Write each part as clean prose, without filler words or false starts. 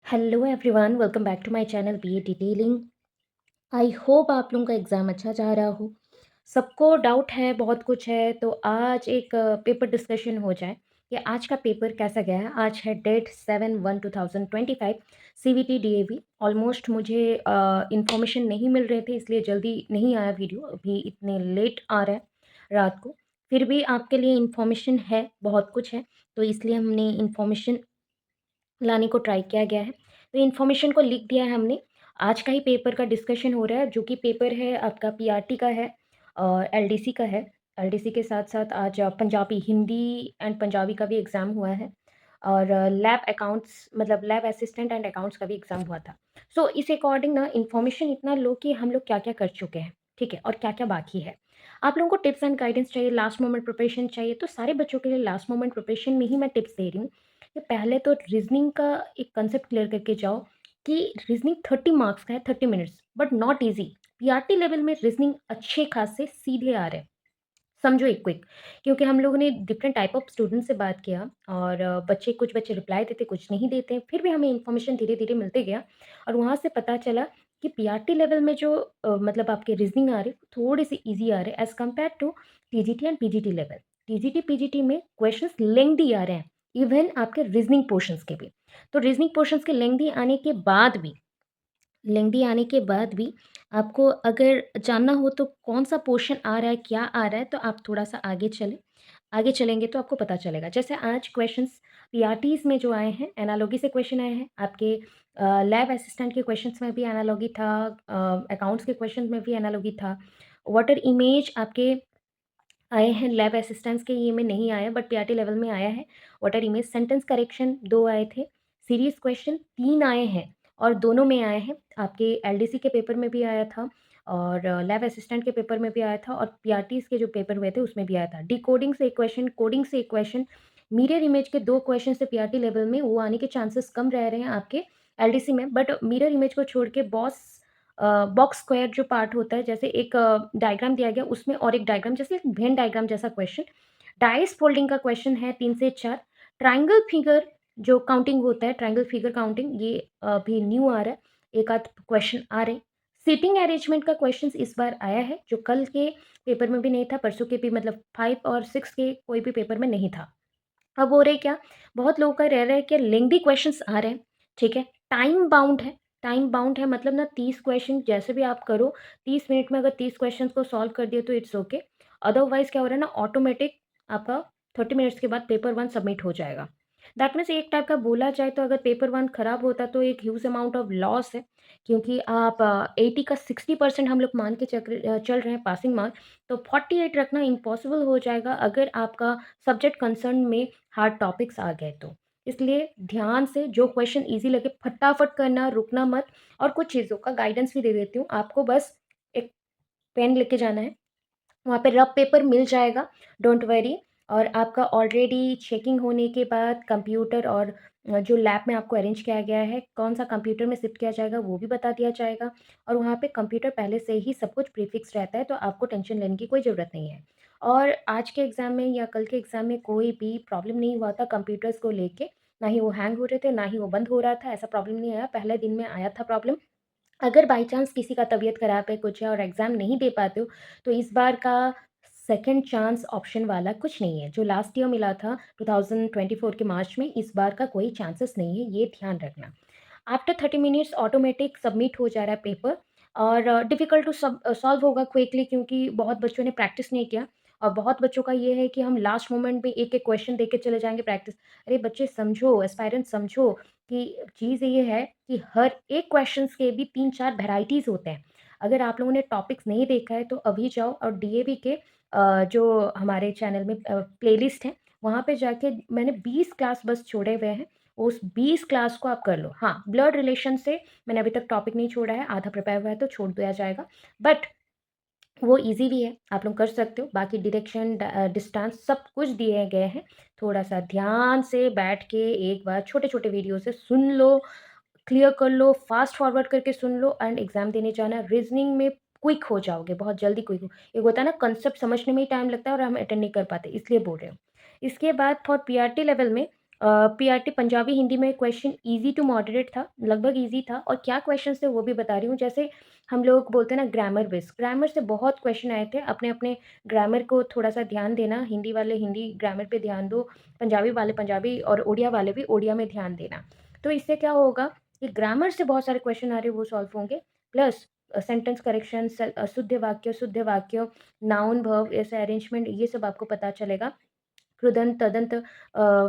Hello everyone, welcome back to my channel BA detailing. I hope आप लोगों का exam अच्छा जा रहा हो। सबको डाउट है, बहुत कुछ है, तो आज एक पेपर डिस्कशन हो जाए कि आज का पेपर कैसा गया है। आज है डेट 7/1/2025 सीवीटी डीएवी। ऑलमोस्ट मुझे इंफॉर्मेशन नहीं मिल रहे थे, इसलिए जल्दी नहीं आया वीडियो, अभी इतने लेट आ रहा है रात को। फिर भी आपके लिए इंफॉर्मेशन है, बहुत कुछ है, तो इसलिए हमने इंफॉर्मेशन लाने को ट्राई किया गया है। तो इन्फॉर्मेशन को लिख दिया है हमने। आज का ही पेपर का डिस्कशन हो रहा है, जो कि पेपर है आपका पीआरटी का है और एलडीसी का है। एलडीसी के साथ-साथ आज पंजाबी, हिंदी एंड पंजाबी का भी एग्ज़ाम हुआ है और लैब अकाउंट्स मतलब लैब असिस्टेंट एंड अकाउंट्स का भी एग्ज़ाम हुआ था। सो इस अकॉर्डिंग ना इन्फॉर्मेशन इतना लो कि हम लोग क्या-क्या कर चुके हैं, ठीक है? और क्या-क्या बाकी है। आप लोगों को टिप्स एंड गाइडेंस चाहिए, लास्ट मोमेंट प्रिपरेशन चाहिए, तो सारे बच्चों के लिए लास्ट मोमेंट प्रिपरेशन में ही मैं टिप्स दे रही हूँ। कि पहले तो रीजनिंग का एक कंसेप्ट क्लियर करके जाओ कि रीजनिंग 30 मार्क्स का है, 30 minutes, but not easy. PRT level में रीजनिंग अच्छे खासे सीधे आ रहे हैं। समझो एक क्विक, क्योंकि हम लोगों ने डिफरेंट टाइप ऑफ स्टूडेंट से बात किया और कुछ बच्चे रिप्लाई देते, कुछ नहीं देते, फिर भी हमें इन्फॉर्मेशन धीरे धीरे मिलते गया और वहाँ से पता चला कि पीआरटी लेवल में जो मतलब आपके रीजनिंग आ रहे थोड़े से इजी आ रहे as compare to TGT and PGT level. TGT PGT में क्वेश्चंस लेंथी आ रहे हैं, इवन आपके रीजनिंग पोर्शंस के भी। तो रीजनिंग पोर्शंस के लेंथी आने के बाद भी आपको अगर जानना हो तो कौन-सा पोर्शन आ रहा है, क्या आ रहा है, तो आप थोड़ा-सा आगे चलें। आगे चलेंगे तो आपको पता चलेगा। जैसे आज क्वेश्चंस पीआरटीज़ में जो आए हैं, एनालॉजी से क्वेश्चन आए हैं। आपके लैब असिस्टेंट के क्वेश्चंस में भी एनालॉजी था, अकाउंट्स के क्वेश्चन में भी एनालॉजी था। वाटर इमेज आपके आए हैं, लैब असिस्टेंट्स के ये में नहीं आया, बट पीआरटी लेवल में आया है। वाटर इमेज सेंटेंस करेक्शन 2 आए थे। सीरीज़ क्वेश्चन 3 आए हैं और दोनों में आए हैं। आपके एलडीसी के पेपर में भी आया था और लैब असिस्टेंट के पेपर में भी आया था और पीआरटीज़ के जो पेपर हुए थे उसमें भी आया था। डिकोडिंग से एक क्वेश्चन, कोडिंग से एक क्वेश्चन, मिरर इमेज के 2 क्वेश्चन से पीआरटी लेवल में वो आने के चांसेस कम रह रहे हैं आपके एलडीसी में। बट मिरर इमेज को छोड़ के बॉक्स स्क्वायर जो पार्ट होता है, जैसे एक डायग्राम दिया गया उसमें और एक डायग्राम, जैसे एक वेन डायग्राम जैसा क्वेश्चन, डाइस फोल्डिंग का क्वेश्चन है 3 से 4, ट्रायंगल फिगर जो काउंटिंग होता है, ट्रायंगल फिगर काउंटिंग, ये अभी न्यू आ रहा है, एक आध क्वेश्चन आ रहे हैं। सीटिंग अरेंजमेंट का क्वेश्चन इस बार आया है, जो कल के पेपर में भी नहीं था, परसों के भी, मतलब 5 और 6 के कोई भी पेपर में नहीं था। अब हो रहा है क्या, बहुत लोगों का रह रहा है कि लेंथी क्वेश्चंस आ रहे हैं, ठीक है, टाइम बाउंड है, मतलब ना 30 क्वेश्चन जैसे भी आप करो, 30 मिनट में अगर 30 क्वेश्चंस को सॉल्व कर दिए तो इट्स ओके। अदरवाइज क्या हो रहा है ना, ऑटोमेटिक आपका 30 मिनट्स के बाद पेपर 1 सबमिट हो जाएगा। दैट मीन्स एक टाइप का बोला जाए तो अगर पेपर 1 खराब होता तो एक ह्यूज अमाउंट ऑफ लॉस है, क्योंकि आप 80 का 60% हम लोग मान के चल रहे हैं पासिंग मार्क, तो 48 रखना इम्पॉसिबल हो जाएगा अगर आपका सब्जेक्ट कंसर्न में हार्ड टॉपिक्स आ गए तो। इसलिए ध्यान से जो क्वेश्चन ईज़ी लगे फटाफट करना, रुकना मत। और कुछ चीज़ों का गाइडेंस भी दे देती हूँ, आपको बस एक पेन लेके जाना है, वहाँ पे रफ पेपर मिल जाएगा, डोंट वरी। और आपका ऑलरेडी चेकिंग होने के बाद कंप्यूटर और जो लैब में आपको अरेंज किया गया है, कौन-सा कंप्यूटर में शिफ्ट किया जाएगा वो भी बता दिया जाएगा और वहाँ पे कंप्यूटर पहले से ही सब कुछ प्रीफिक्स रहता है, तो आपको टेंशन लेने की कोई ज़रूरत नहीं है। और आज के एग्ज़ाम में या कल के एग्ज़ाम में कोई भी प्रॉब्लम नहीं हुआ था कंप्यूटर्स को लेके, ना ही वो हैंग हो रहे थे, ना ही वो बंद हो रहा था, ऐसा प्रॉब्लम नहीं आया। पहले दिन में आया था प्रॉब्लम। अगर बाई चांस किसी का तबीयत ख़राब है, कुछ है और एग्ज़ाम नहीं दे पाते हो, तो इस बार का सेकंड चांस ऑप्शन वाला कुछ नहीं है। जो लास्ट ईयर मिला था 2024 के मार्च में, इस बार का कोई चांसेस नहीं है, ये ध्यान रखना। आफ्टर 30 मिनट्स ऑटोमेटिक सबमिट हो जा रहा है पेपर और डिफ़िकल्ट टू सॉल्व होगा क्विकली, क्योंकि बहुत बच्चों ने प्रैक्टिस नहीं किया और बहुत बच्चों का ये है कि हम लास्ट मोमेंट में एक-एक क्वेश्चन देके चले जाएँगे प्रैक्टिस। अरे बच्चे समझो, एस्पायरेंट्स समझो कि चीज़ ये है कि हर एक क्वेश्चंस के भी 3-4 वैराइटीज़ होते हैं। अगर आप लोगों ने टॉपिक्स नहीं देखा है तो अभी जाओ और डीएवी के जो हमारे चैनल में प्लेलिस्ट है, वहाँ पे जाके मैंने 20 क्लास बस छोड़े हुए हैं, उस 20 क्लास को आप कर लो। हाँ, ब्लड रिलेशन से मैंने अभी तक टॉपिक नहीं छोड़ा है, आधा प्रिपेयर हुआ है तो छोड़ दिया जाएगा। बट वो ईज़ी भी है, आप लोग कर सकते हो। बाकी डायरेक्शन डिस्टेंस सब कुछ दिए गए हैं। थोड़ा-सा ध्यान से बैठ के एक बार छोटे-छोटे वीडियो से सुन लो, क्लियर कर लो, फ़ास्ट फॉरवर्ड करके सुन लो एंड एग्ज़ाम देने जाना। रीज़निंग में क्विक हो जाओगे, बहुत जल्दी क्विक हो। एक होता है ना, कांसेप्ट समझने में ही टाइम लगता है और हम अटेंड नहीं कर पाते, इसलिए बोल रही हूँ। इसके बाद फॉर पीआरटी लेवल में पीआरटी पंजाबी हिंदी में क्वेश्चन ईज़ी टू मॉडरेट था, लगभग ईज़ी था और क्या क्वेश्चन्स थे वो भी बता रही हूँ। जैसे हम लोग बोलते हैं ना ग्रामर बेस, ग्रामर से बहुत क्वेश्चन आए थे, अपने-अपने ग्रामर को थोड़ा-सा ध्यान देना, हिंदी वाले हिंदी ग्रामर पे ध्यान दो, पंजाबी वाले पंजाबी और उड़िया वाले भी उड़िया में ध्यान देना। तो इससे क्या होगा कि ग्रामर से बहुत सारे क्वेश्चन आ रहे हैं वो सॉल्व होंगे, प्लस सेंटेंस करेक्शन, शुद्ध वाक्य, नाउन, वर्ब ऐसे अरेंजमेंट ये सब आपको पता चलेगा। कृदंत, तदंत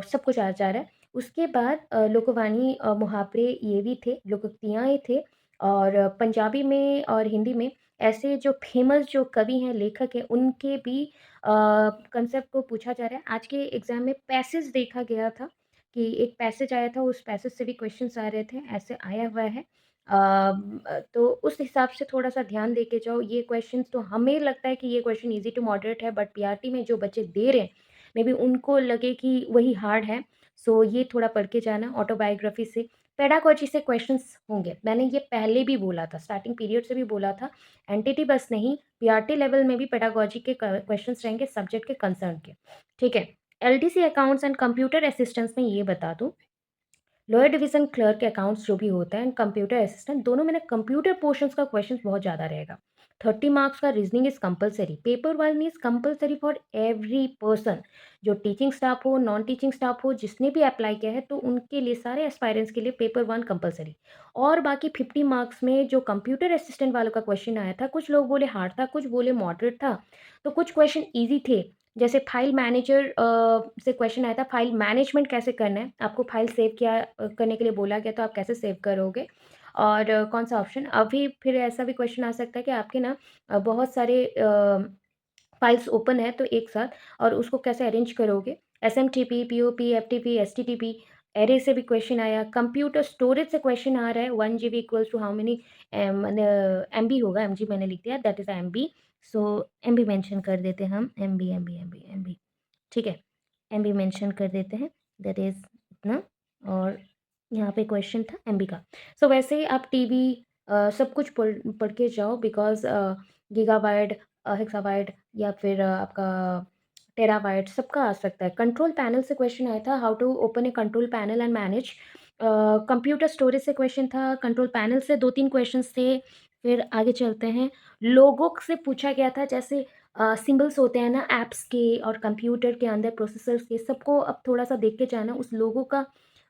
सब कुछ आ जा रहा है। उसके बाद लोकवाणी मुहावरे ये भी थे, लोकोक्तियाँ ये थे और पंजाबी में और हिंदी में ऐसे जो फ़ेमस जो कवि हैं, लेखक हैं, उनके भी कांसेप्ट को पूछा जा रहा है। आज के एग्ज़ाम में पैसेज देखा गया था कि एक पैसेज आया था, उस पैसेज से भी क्वेश्चन्स आ रहे थे, ऐसे आया हुआ है। तो उस हिसाब से थोड़ा-सा ध्यान दे के जाओ। ये क्वेश्चन्स तो हमें लगता है कि ये क्वेश्चन ईज़ी टू मॉडरेट है, बट पीआरटी में जो बच्चे दे रहे हैं मे बी उनको लगे कि वही हार्ड है, सो ये थोड़ा पढ़ के जाना ऑटोबायोग्राफी से। पेडागॉजी से क्वेश्चंस होंगे, मैंने ये पहले भी बोला था, स्टार्टिंग पीरियड से भी बोला था। एनटीटी बस नहीं, पीआरटी लेवल में भी पेडागॉजी के क्वेश्चंस रहेंगे सब्जेक्ट के कंसर्न के, ठीक है। LDC accounts and computer assistance में ये बता दूँ, लोअर डिवीज़न क्लर्क के अकाउंट्स जो भी होता है एंड कंप्यूटर असिस्टेंट दोनों में ना कंप्यूटर पोर्शंस का क्वेश्चंस बहुत ज़्यादा रहेगा। 30 मार्क्स का reasoning is compulsory, paper 1 is compulsory for every person, जो टीचिंग स्टाफ हो, नॉन टीचिंग स्टाफ हो, जिसने भी अप्लाई किया है तो उनके लिए सारे एस्पायरेंट्स के लिए पेपर 1 कंपल्सरी। और बाकी 50 मार्क्स में जो कंप्यूटर असिस्टेंट वालों का क्वेश्चन आया था, कुछ लोग बोले हार्ड था, कुछ बोले मॉडरेट था, तो कुछ क्वेश्चन ईज़ी थे। जैसे फाइल मैनेजर से क्वेश्चन आया था, फाइल मैनेजमेंट कैसे करना है? आपको फाइल सेव किया करने के लिए बोला गया तो आप कैसे सेव करोगे? और कौन-सा ऑप्शन अभी फिर ऐसा भी क्वेश्चन आ सकता है कि आपके ना बहुत सारे फाइल्स ओपन है तो एक साथ और उसको कैसे अरेंज करोगे? SMTP, POP, FTP, STTP, array से भी क्वेश्चन आया। कंप्यूटर स्टोरेज से क्वेश्चन आ रहा है 1 GB equals to how many MB होगा, एमजी मैंने लिख दिया that is MB. So MB mention कर देते हैं हम एमबी, ठीक है? एमबी मेंशन कर देते हैं दैट इज़ इतना और यहाँ पे क्वेश्चन था एमबी का। सो वैसे ही आप टीबी सब कुछ पढ़ पढ़ के जाओ बिकॉज़ गीगाबाइट हेक्साबाइट या फिर आपका टेराबाइट सबका आ सकता है। कंट्रोल पैनल से क्वेश्चन आया था, how to open a control panel and manage. Computer storage से क्वेश्चन था, कंट्रोल पैनल से 2-3 क्वेश्चन्स थे। फिर आगे चलते हैं, लोगो से पूछा गया था जैसे सिंबल्स होते हैं ना ऐप्स के और कंप्यूटर के अंदर प्रोसेसर्स के, सबको अब थोड़ा-सा देख के जाना। उस लोगो का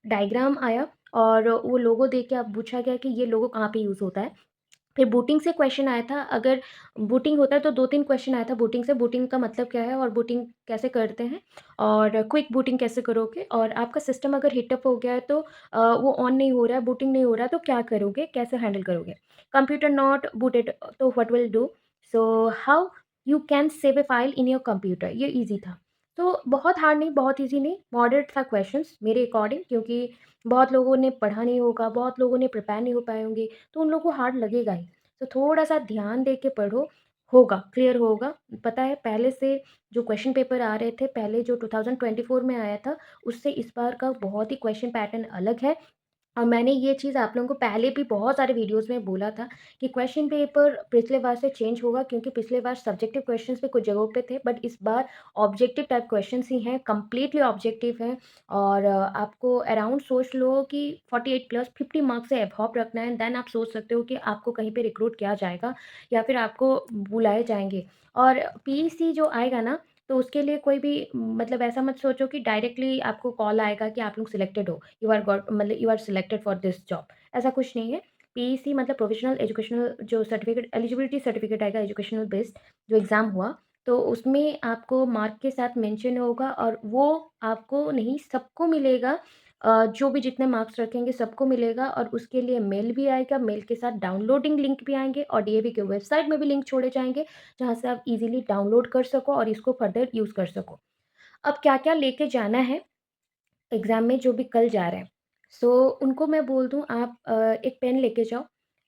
डायग्राम आया और वो लोगो देख के अब पूछा गया कि ये लोगो कहाँ पे यूज़ होता है। फिर बूटिंग से क्वेश्चन आया था, अगर बूटिंग होता है तो 2-3 क्वेश्चन आया था बूटिंग से, बूटिंग का मतलब क्या है और बूटिंग कैसे करते हैं और क्विक बूटिंग कैसे करोगे और आपका सिस्टम अगर हिट अप हो गया है तो वो ऑन नहीं हो रहा है, बूटिंग नहीं हो रहा है तो क्या करोगे, कैसे हैंडल करोगे? कंप्यूटर नॉट बूटेड तो what will do? So how you can save a file in your computer, ये ईज़ी था। तो बहुत हार्ड नहीं, बहुत ईज़ी नहीं, मॉडरेट था क्वेश्चंस मेरे अकॉर्डिंग क्योंकि बहुत लोगों ने पढ़ा नहीं होगा, बहुत लोगों ने प्रिपेयर नहीं हो पाए होंगे, तो उन लोगों को हार्ड लगेगा ही। तो थोड़ा-सा ध्यान दे के पढ़ो, होगा, क्लियर होगा। पता है पहले से जो क्वेश्चन पेपर आ रहे थे, पहले जो 2024 में आया था, उससे इस बार का बहुत ही क्वेश्चन पैटर्न अलग है। और मैंने ये चीज़ आप लोगों को पहले भी बहुत सारे वीडियोज़ में बोला था कि क्वेश्चन पेपर पिछले बार से चेंज होगा क्योंकि पिछले बार सब्जेक्टिव क्वेश्चंस भी कुछ जगहों पे थे बट इस बार ऑब्जेक्टिव टाइप क्वेश्चंस ही हैं, कंप्लीटली ऑब्जेक्टिव हैं और आपको अराउंड सोच लो कि 48 प्लस 50 मार्क्स से अबव रखना है देन आप सोच सकते हो कि आपको कहीं पे रिक्रूट किया जाएगा या फिर आपको बुलाए जाएँगे। और पीईसी जो आएगा ना तो उसके लिए कोई भी मतलब ऐसा मत सोचो कि डायरेक्टली आपको कॉल आएगा कि आप लोग सिलेक्टेड हो, you are selected for this job, ऐसा कुछ नहीं है। पीईसी मतलब प्रोविज़नल एजुकेशनल जो सर्टिफिकेट एलिजिबिलिटी सर्टिफिकेट आएगा एजुकेशनल बेस्ड जो एग्ज़ाम हुआ, तो उसमें आपको मार्क के साथ मेंशन होगा और वो आपको नहीं सबको मिलेगा। जो भी जितने मार्क्स रखेंगे सबको मिलेगा और उसके लिए मेल भी आएगा, मेल के साथ डाउनलोडिंग लिंक भी आएँगे और डीएवी के वेबसाइट में भी लिंक छोड़े जाएँगे, जहाँ से आप इज़िली डाउनलोड कर सको और इसको फर्दर यूज़ कर सको। अब क्या-क्या लेके जाना है एग्ज़ाम में जो भी कल जा रहे हैं, सो उनको मैं बोल दूँ आप एक पेन लेके जाओ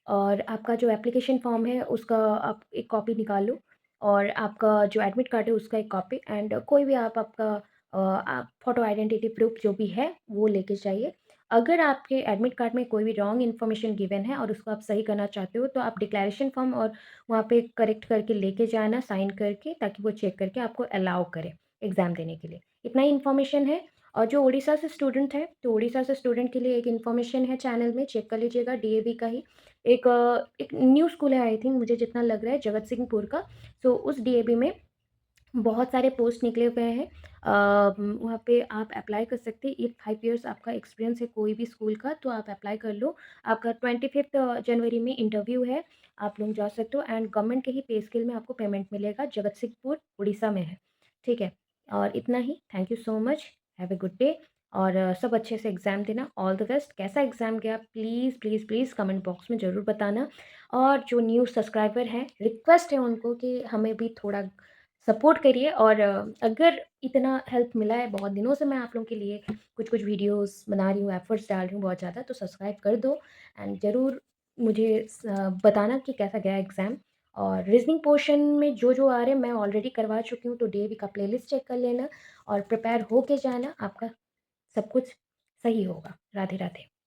और आपका जो एप्लीकेशन फ़ॉर्म है उसका आप एक कॉपी निकाल लो और आपका जो एडमिट कार्ड है उसका एक कॉपी एंड कोई भी आप आपका आप फ़ोटो आइडेंटिटी प्रूफ़ जो भी है वो लेके जाइए। अगर आपके एडमिट कार्ड में कोई भी रॉन्ग इन्फॉर्मेशन गिवन है और उसको आप सही करना चाहते हो तो आप डिक्लेरेशन फ़ॉर्म और वहाँ पे करेक्ट करके लेके जाना साइन करके ताकि वो चेक करके आपको अलाउ करे एग्ज़ाम देने के लिए। इतना ही इन्फॉर्मेशन है और जो उड़ीसा से स्टूडेंट है, तो उड़ीसा से स्टूडेंट के लिए एक इन्फॉर्मेशन है चैनल में, चेक कर लीजिएगा डीएवी का ही। एक न्यू स्कूल है आई थिंक मुझे जितना लग रहा है जगत सिंहपुर का। सो उस डीएवी में बहुत सारे पोस्ट निकले हुए हैं। वहाँ पे आप अप्लाई कर सकते हैं। इफ 5 इयर्स आपका एक्सपीरियंस है कोई भी स्कूल का तो आप अप्लाई कर लो। आपका 25th जनवरी में इंटरव्यू है, आप लोग जा सकते हो एंड गवर्नमेंट के ही पे स्केल में आपको पेमेंट मिलेगा। जगतसिंहपुर उड़ीसा में है, ठीक है? और इतना ही। Thank you so much, have a good day और सब अच्छे से एग्ज़ाम देना। All the best. कैसा एग्ज़ाम गया please, please, please comment box में ज़रूर बताना। और जो न्यू सब्सक्राइबर हैं, रिक्वेस्ट है उनको कि हमें भी थोड़ा सपोर्ट करिए और अगर इतना हेल्प मिला है, बहुत दिनों से मैं आप लोगों के लिए कुछ-कुछ वीडियोज़ बना रही हूँ, एफ़र्ट्स डाल रही हूँ बहुत ज़्यादा, तो सब्सक्राइब कर दो एंड ज़रूर मुझे बताना कि कैसा गया एग्ज़ाम। और रीज़निंग पोर्शन में जो-जो आ रहे हैं, मैं ऑलरेडी करवा चुकी हूँ, तो डीएवी का प्लेलिस्ट चेक कर लेना और प्रिपेयर होके जाना, आपका सब कुछ सही होगा। राधे, राधे।